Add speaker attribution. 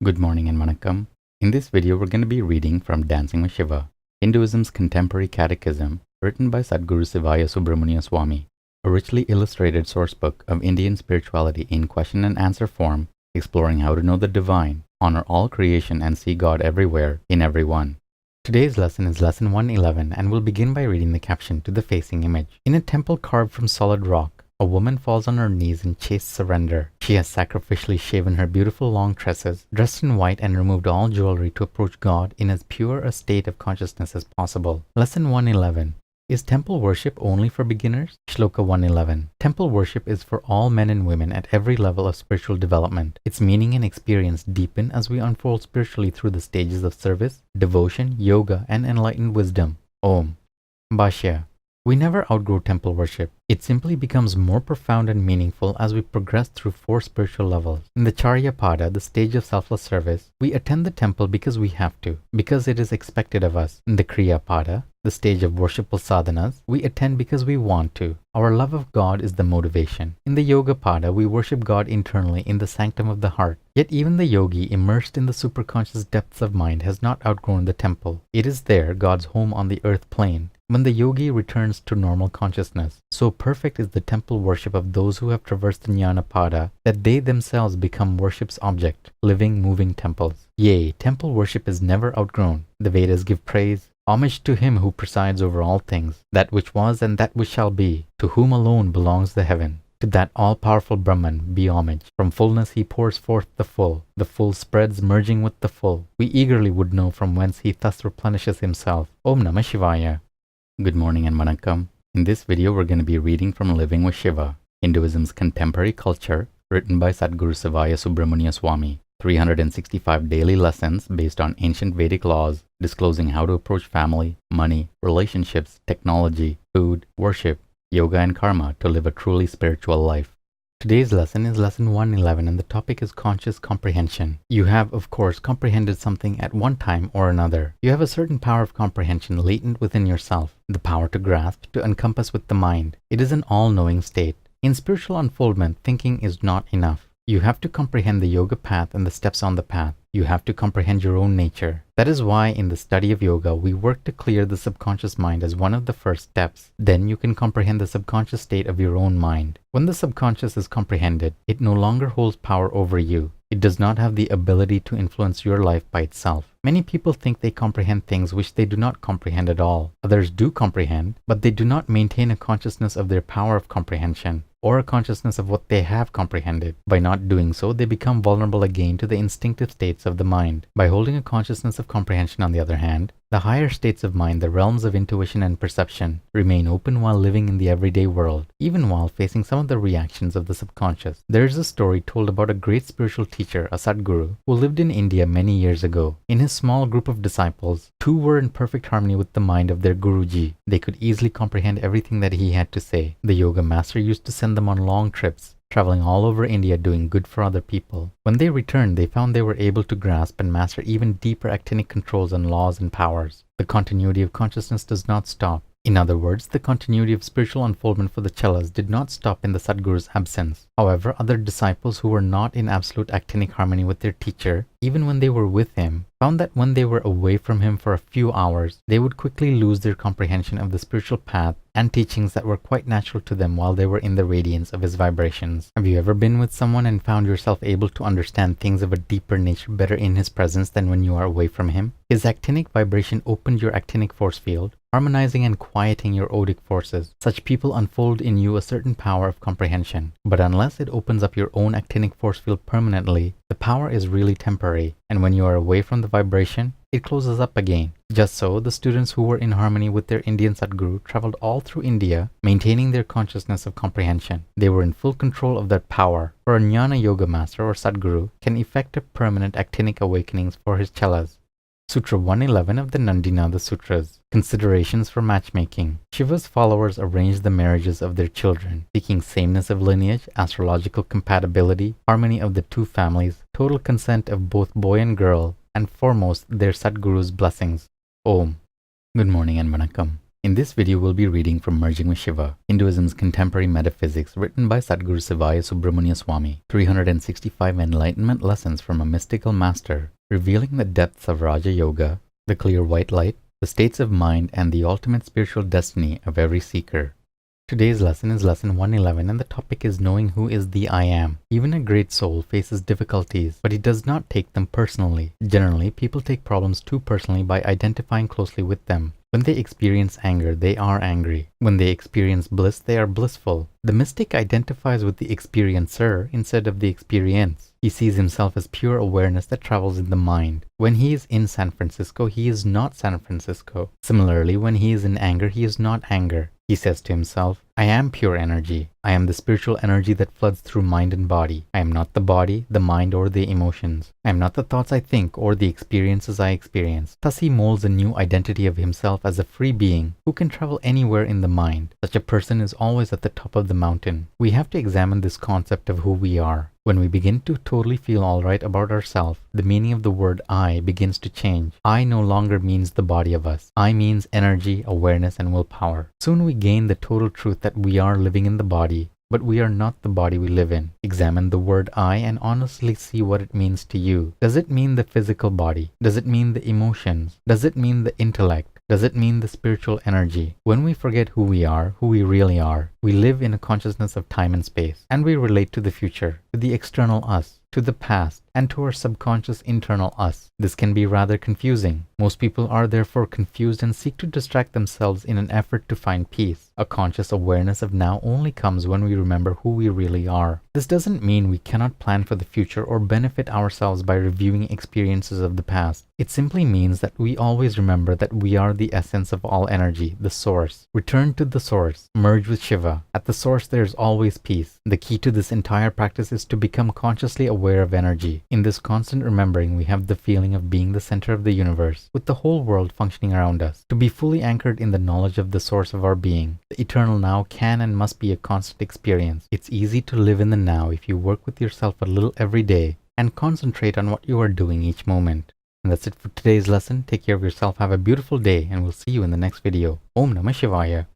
Speaker 1: Good morning and vanakkam. In this video, we're going to be reading from Dancing with Shiva, Hinduism's contemporary catechism, written by Sadhguru Sivaya Subramania Swami, a richly illustrated sourcebook of Indian spirituality in question and answer form, exploring how to know the divine, honor all creation, and see God everywhere, in everyone. Today's lesson is lesson 111, and we'll begin by reading the caption to the facing image. In a temple carved from solid rock, a woman falls on her knees in chaste surrender. She has sacrificially shaven her beautiful long tresses, dressed in white, and removed all jewelry to approach God in as pure a state of consciousness as possible. Lesson 111. Is temple worship only for beginners? Shloka 111. Temple worship is for all men and women at every level of spiritual development. Its meaning and experience deepen as we unfold spiritually through the stages of service, devotion, yoga, and enlightened wisdom. Om. Bhashya. We never outgrow temple worship. It simply becomes more profound and meaningful as we progress through 4 spiritual levels. In the Charyapada, the stage of selfless service, we attend the temple because we have to, because it is expected of us. In the Kriyapada, the stage of worshipful sadhanas, we attend because we want to. Our love of God is the motivation. In the Yogapada, we worship God internally in the sanctum of the heart. Yet even the yogi, immersed in the superconscious depths of mind, has not outgrown the temple. It is there, God's home on the earth plane. When the yogi returns to normal consciousness, so perfect is the temple worship of those who have traversed the Jnanapada that they themselves become worship's object, living, moving temples. Yea, temple worship is never outgrown. The Vedas give praise, homage to him who presides over all things, that which was and that which shall be, to whom alone belongs the heaven. To that all-powerful Brahman be homage. From fullness he pours forth the full spreads merging with the full. We eagerly would know from whence he thus replenishes himself. Om Namah Shivaya. Good morning and vanakkam. In this video, we're going to be reading from Living with Shiva, Hinduism's contemporary culture, written by Sadhguru Sivaya Subramania Swami. 365 daily lessons based on ancient Vedic laws, disclosing how to approach family, money, relationships, technology, food, worship, yoga, and karma to live a truly spiritual life. Today's lesson is lesson 111, and the topic is conscious comprehension. You have, of course, comprehended something at one time or another. You have a certain power of comprehension latent within yourself, the power to grasp, to encompass with the mind. It is an all-knowing state. In spiritual unfoldment, thinking is not enough. You have to comprehend the yoga path and the steps on the path. You have to comprehend your own nature. That is why in the study of yoga, we work to clear the subconscious mind as one of the first steps. Then you can comprehend the subconscious state of your own mind. When the subconscious is comprehended, it no longer holds power over you. It does not have the ability to influence your life by itself. Many people think they comprehend things which they do not comprehend at all. Others do comprehend, but they do not maintain a consciousness of their power of comprehension, or a consciousness of what they have comprehended. By not doing so, they become vulnerable again to the instinctive states of the mind. By holding a consciousness of comprehension, on the other hand, the higher states of mind, the realms of intuition and perception, remain open while living in the everyday world, even while facing some of the reactions of the subconscious. There is a story told about a great spiritual teacher, a Sadhguru, who lived in India many years ago. In his small group of disciples, 2 were in perfect harmony with the mind of their Guruji. They could easily comprehend everything that he had to say. The yoga master used to send them on long trips, traveling all over India doing good for other people. When they returned, they found they were able to grasp and master even deeper actinic controls and laws and powers. The continuity of consciousness does not stop. In other words, the continuity of spiritual unfoldment for the Chelas did not stop in the Sadhguru's absence. However, other disciples who were not in absolute actinic harmony with their teacher, even when they were with him, found that when they were away from him for a few hours, they would quickly lose their comprehension of the spiritual path and teachings that were quite natural to them while they were in the radiance of his vibrations. Have you ever been with someone and found yourself able to understand things of a deeper nature better in his presence than when you are away from him? His actinic vibration opened your actinic force field, harmonizing and quieting your odic forces. Such people unfold in you a certain power of comprehension. But unless it opens up your own actinic force field permanently, the power is really temporary, and when you are away from the vibration, it closes up again. Just so, the students who were in harmony with their Indian Sadhguru traveled all through India, maintaining their consciousness of comprehension. They were in full control of that power. For a Jnana Yoga Master or Sadhguru can effect a permanent actinic awakenings for his Chelas. Sutra 111 of the Nandinada Sutras. Considerations for matchmaking. Shiva's followers arranged the marriages of their children, seeking sameness of lineage, astrological compatibility, harmony of the 2 families, total consent of both boy and girl, and foremost their Sadhguru's blessings. Om. Good morning and vanakkam. In this video, we'll be reading from Merging with Shiva, Hinduism's Contemporary Metaphysics, written by Sadhguru Sivaya Subramania Swami. 365 Enlightenment Lessons from a Mystical Master, revealing the depths of Raja Yoga, the clear white light, the states of mind, and the ultimate spiritual destiny of every seeker. Today's lesson is lesson 111, and the topic is knowing who is the I am. Even a great soul faces difficulties, but he does not take them personally. Generally, people take problems too personally by identifying closely with them. When they experience anger, they are angry. When they experience bliss, they are blissful. The mystic identifies with the experiencer instead of the experience. He sees himself as pure awareness that travels in the mind. When he is in San Francisco, he is not San Francisco. Similarly, when he is in anger, he is not anger. He says to himself, I am pure energy. I am the spiritual energy that floods through mind and body. I am not the body, the mind, or the emotions. I am not the thoughts I think or the experiences I experience. Thus he molds a new identity of himself as a free being who can travel anywhere in the mind. Such a person is always at the top of the mountain. We have to examine this concept of who we are. When we begin to totally feel alright about ourselves, the meaning of the word I begins to change. I no longer means the body of us. I means energy, awareness, and willpower. Soon we gain the total truth that we are living in the body, but we are not the body we live in. Examine the word I and honestly see what it means to you. Does it mean the physical body? Does it mean the emotions? Does it mean the intellect? Does it mean the spiritual energy? When we forget who we are, who we really are, we live in a consciousness of time and space, and we relate to the future, to the external us, to the past, and to our subconscious internal us. This can be rather confusing. Most people are therefore confused and seek to distract themselves in an effort to find peace. A conscious awareness of now only comes when we remember who we really are. This doesn't mean we cannot plan for the future or benefit ourselves by reviewing experiences of the past. It simply means that we always remember that we are the essence of all energy, the source. Return to the source. Merge with Shiva. At the source there is always peace. The key to this entire practice is to become consciously aware of energy. In this constant remembering, we have the feeling of being the center of the universe, with the whole world functioning around us. To be fully anchored in the knowledge of the source of our being, the eternal now can and must be a constant experience. It's easy to live in the now if you work with yourself a little every day and concentrate on what you are doing each moment. And that's it for today's lesson. Take care of yourself, have a beautiful day, and we'll see you in the next video. Om Namah Shivaya.